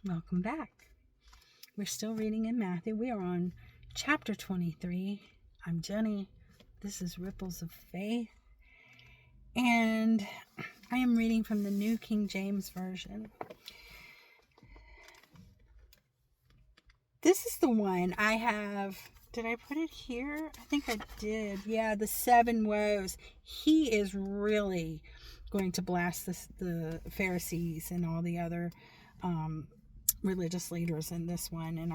Welcome back. We're still reading in Matthew. We are on chapter 23. I'm Jenny. This is Ripples of Faith. And I am reading from the New King James Version. This is the one I have. Did I put it here? I think I did. Yeah, the Seven Woes. He is really going to blast the Pharisees and all the other religious leaders in this one. And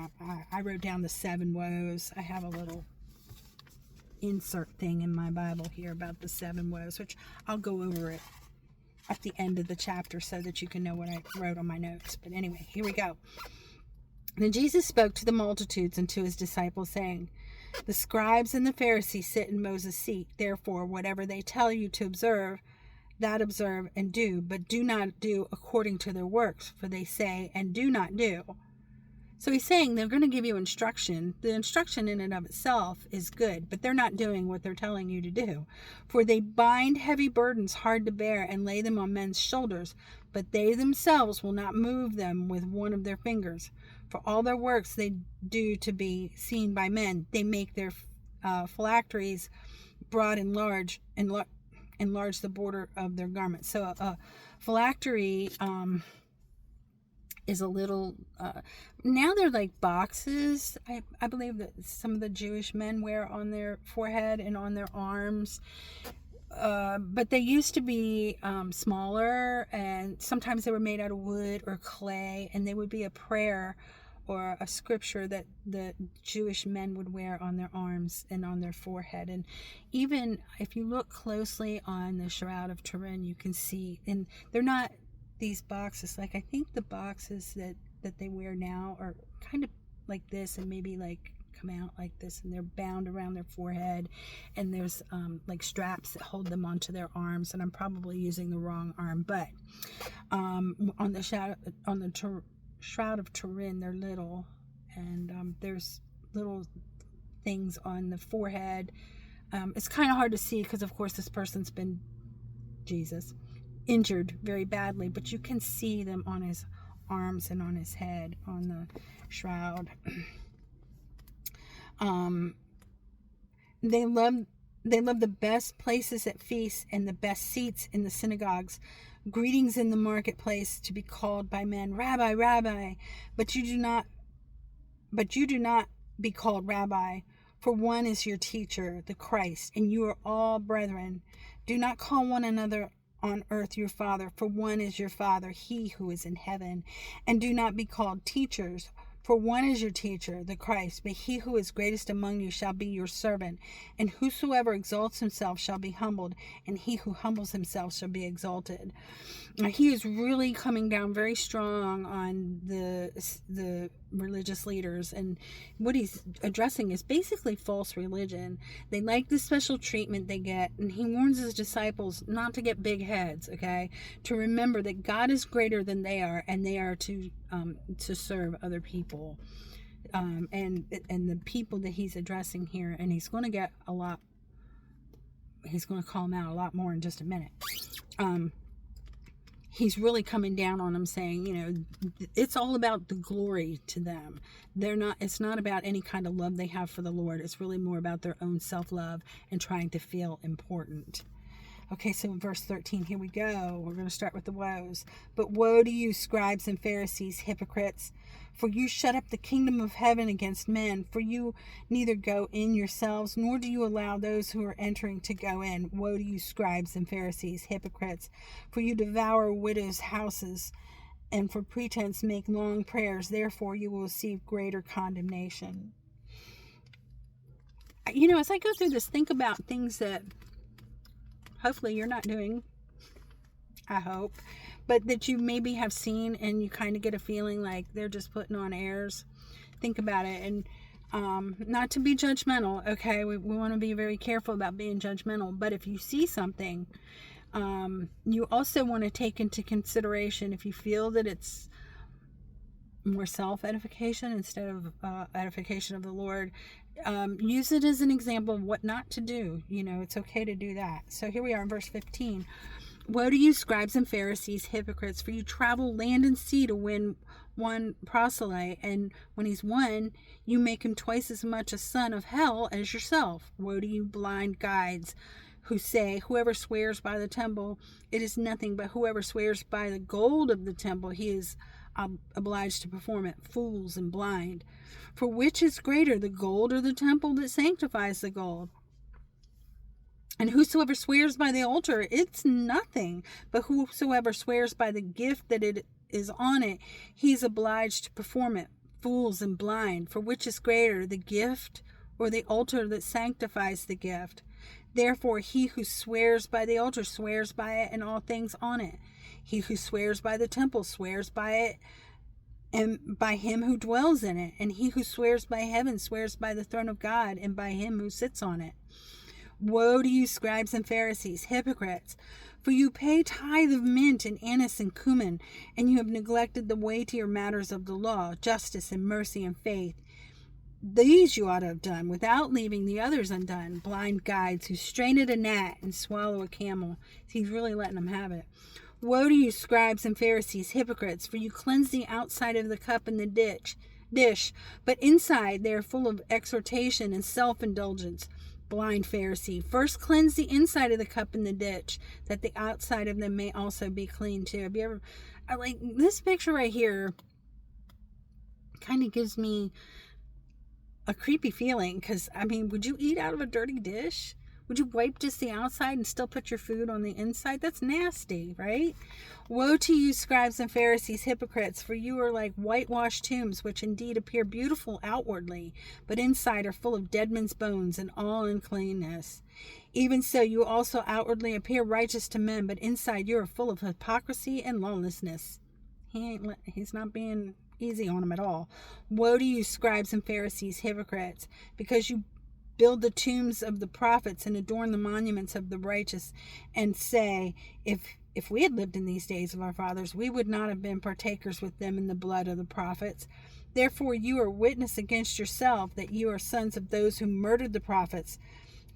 I wrote down the Seven Woes. I have a little insert thing in my Bible here about the Seven Woes, which I'll go over it at the end of the chapter so that you can know what I wrote on my notes. But anyway, here we go. Then Jesus spoke to the multitudes and to his disciples, saying, "The scribes and the Pharisees sit in Moses' seat. Therefore, whatever they tell you to observe, that observe and do, but do not do according to their works, for they say and do not do." So he's saying they're going to give you instruction. The instruction in and of itself is good, but they're not doing what they're telling you to do. For they bind heavy burdens hard to bear and lay them on men's shoulders, but they themselves will not move them with one of their fingers. For all their works they do to be seen by men. They make their phylacteries broad and large, enlarge the border of their garments. So a phylactery is a little, now they're like boxes, I believe, that some of the Jewish men wear on their forehead and on their arms. But they used to be smaller, and sometimes they were made out of wood or clay, and they would be a prayer or a scripture that the Jewish men would wear on their arms and on their forehead. And even if you look closely on the Shroud of Turin, you can see, and they're not these boxes, like I think the boxes that they wear now are kind of like this, and maybe like come out like this, and they're bound around their forehead, and there's like straps that hold them onto their arms, and I'm probably using the wrong arm, but on the Shroud of Turin, they're little, and there's little things on the forehead. It's kind of hard to see because, of course, this person's been, Jesus, injured very badly, but you can see them on his arms and on his head on the shroud. They love the best places at feasts and the best seats in the synagogues, greetings in the marketplace, to be called by men, "Rabbi, Rabbi," but you do not be called Rabbi, for one is your teacher, the Christ, and you are all brethren. Do not call one another on earth your Father, for one is your Father, he who is in heaven. And do not be called teachers, for one is your teacher, the Christ, but he who is greatest among you shall be your servant. And whosoever exalts himself shall be humbled, and he who humbles himself shall be exalted. Now, he is really coming down very strong on the religious leaders, and what he's addressing is basically false religion. They like the special treatment they get, and he warns his disciples not to get big heads, okay? To remember that God is greater than they are, and they are to serve other people, and the people that he's addressing here, and he's going to call them out a lot more in just a minute. He's really coming down on them, saying, it's all about the glory to them. It's not about any kind of love they have for the Lord. It's really more about their own self-love and trying to feel important. Okay, so in verse 13, here we go. We're going to start with the woes. "But woe to you, scribes and Pharisees, hypocrites, for you shut up the kingdom of heaven against men, for you neither go in yourselves, nor do you allow those who are entering to go in. Woe to you, scribes and Pharisees, hypocrites, for you devour widows' houses, and for pretense make long prayers. Therefore you will receive greater condemnation." As I go through this, think about things that hopefully you're not doing, I hope, but that you maybe have seen, and you kind of get a feeling like they're just putting on airs. Think about it, and not to be judgmental, okay? We want to be very careful about being judgmental, but if you see something, you also want to take into consideration, if you feel that it's more self-edification instead of edification of the Lord, use it as an example of what not to do. It's okay to do that. So here we are in verse 15. Woe to you, scribes and Pharisees, hypocrites, for you travel land and sea to win one proselyte, and when he's won, you make him twice as much a son of hell as yourself. Woe to you, blind guides, who say, whoever swears by the temple, it is nothing, but whoever swears by the gold of the temple, he is obliged to perform it. Fools and blind. For which is greater, the gold or the temple that sanctifies the gold? And whosoever swears by the altar, it's nothing. But whosoever swears by the gift that it is on it, he is obliged to perform it. Fools and blind. For which is greater, the gift or the altar that sanctifies the gift? Therefore, he who swears by the altar swears by it and all things on it. He who swears by the temple swears by it and by him who dwells in it. And he who swears by heaven swears by the throne of God and by him who sits on it. Woe to you, scribes and Pharisees, hypocrites! For you pay tithe of mint and anise and cumin, and you have neglected the weightier matters of the law, justice and mercy and faith. These you ought to have done, without leaving the others undone. Blind guides who strain at a gnat and swallow a camel. He's really letting them have it. Woe to you, scribes and Pharisees, hypocrites! For you cleanse the outside of the cup and the dish, but inside they are full of exhortation and self-indulgence. Blind Pharisee, first cleanse the inside of the cup and the dish, that the outside of them may also be clean too. Have you ever, like this picture right here, kind of gives me a creepy feeling, because I mean, would you eat out of a dirty dish? Would you wipe just the outside and still put your food on the inside? That's nasty, right? Woe to you, scribes and Pharisees, hypocrites, for you are like whitewashed tombs, which indeed appear beautiful outwardly, but inside are full of dead men's bones and all uncleanness. Even so, you also outwardly appear righteous to men, but inside you are full of hypocrisy and lawlessness. He's not being easy on them at all. Woe to you, scribes and Pharisees, hypocrites, because you build the tombs of the prophets and adorn the monuments of the righteous, and say, if we had lived in these days of our fathers, we would not have been partakers with them in the blood of the prophets. Therefore you are witness against yourself that you are sons of those who murdered the prophets.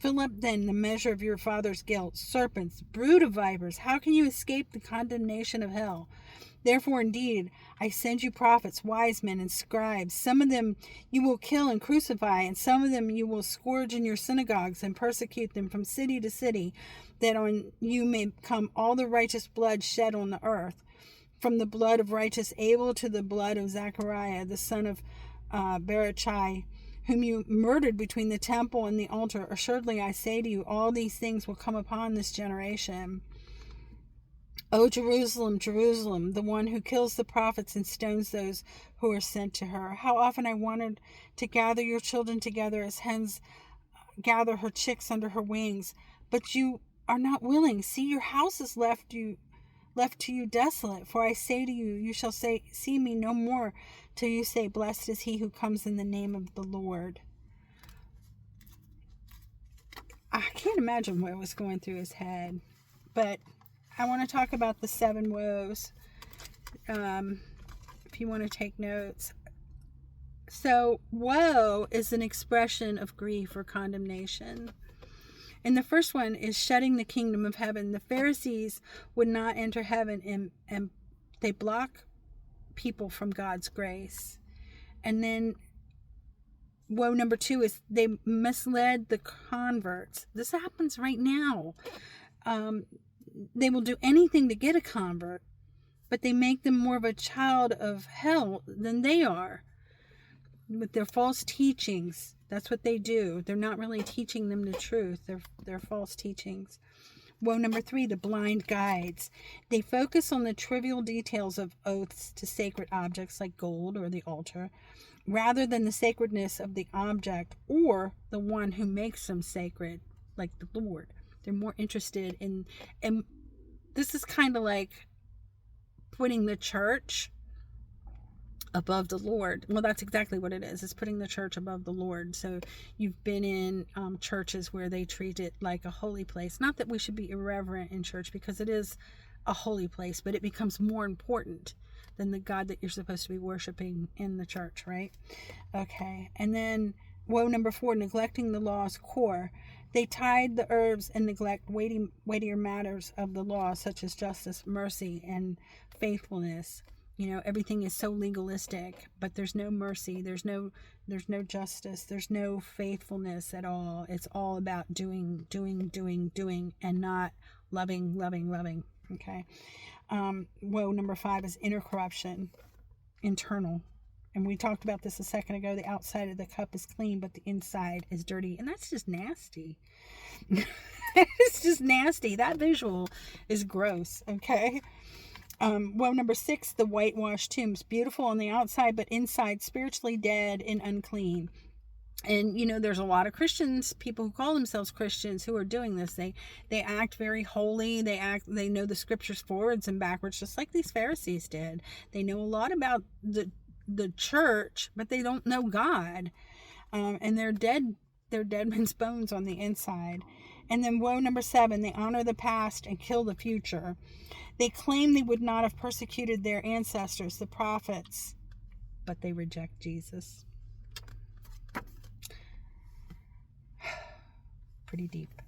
Fill up then the measure of your father's guilt. Serpents, brood of vipers, how can you escape the condemnation of hell? Therefore, indeed, I send you prophets, wise men, and scribes. Some of them you will kill and crucify, and some of them you will scourge in your synagogues and persecute them from city to city, that on you may come all the righteous blood shed on the earth, from the blood of righteous Abel to the blood of Zechariah, the son of Berechiah, whom you murdered between the temple and the altar. Assuredly, I say to you, all these things will come upon this generation. O Jerusalem, Jerusalem, the one who kills the prophets and stones those who are sent to her. How often I wanted to gather your children together as hens gather her chicks under her wings, but you are not willing. See, your house is left to you desolate. For I say to you, you shall see me no more till you say, blessed is he who comes in the name of the Lord. I can't imagine what was going through his head, but I want to talk about the 7 woes, if you want to take notes. So, woe is an expression of grief or condemnation. And the first one is shutting the kingdom of heaven. The Pharisees would not enter heaven, and they block people from God's grace. And then woe number 2 is they misled the converts. This happens right now. They will do anything to get a convert, but they make them more of a child of hell than they are. With their false teachings, that's what they do. They're not really teaching them the truth. They're false teachings. Woe number 3, the blind guides. They focus on the trivial details of oaths to sacred objects like gold or the altar, rather than the sacredness of the object or the one who makes them sacred, like the Lord. They're more interested in, and this is kind of like putting the church above the Lord. Well, that's exactly what it is. It's putting the church above the Lord. So you've been in churches where they treat it like a holy place. Not that we should be irreverent in church, because it is a holy place, but it becomes more important than the God that you're supposed to be worshiping in the church, right? Okay. And then woe number 4, neglecting the law's core. They tithe the herbs and neglect weightier matters of the law, such as justice, mercy, and faithfulness. Everything is so legalistic, but there's no mercy, there's no justice, there's no faithfulness at all. It's all about doing, and not loving. Okay. Woe number 5 is inner corruption, internal. And we talked about this a second ago. The outside of the cup is clean, but the inside is dirty. And that's just nasty. It's just nasty. That visual is gross. Okay. Woe number 6, the whitewashed tombs. Beautiful on the outside, but inside spiritually dead and unclean. And there's a lot of Christians, people who call themselves Christians, who are doing this. They act very holy. They know the scriptures forwards and backwards, just like these Pharisees did. They know a lot about the church, but they don't know God. And they're dead men's bones on the inside. And then woe number 7, they honor the past and kill the future. They claim they would not have persecuted their ancestors, the prophets, but they reject Jesus. Pretty deep.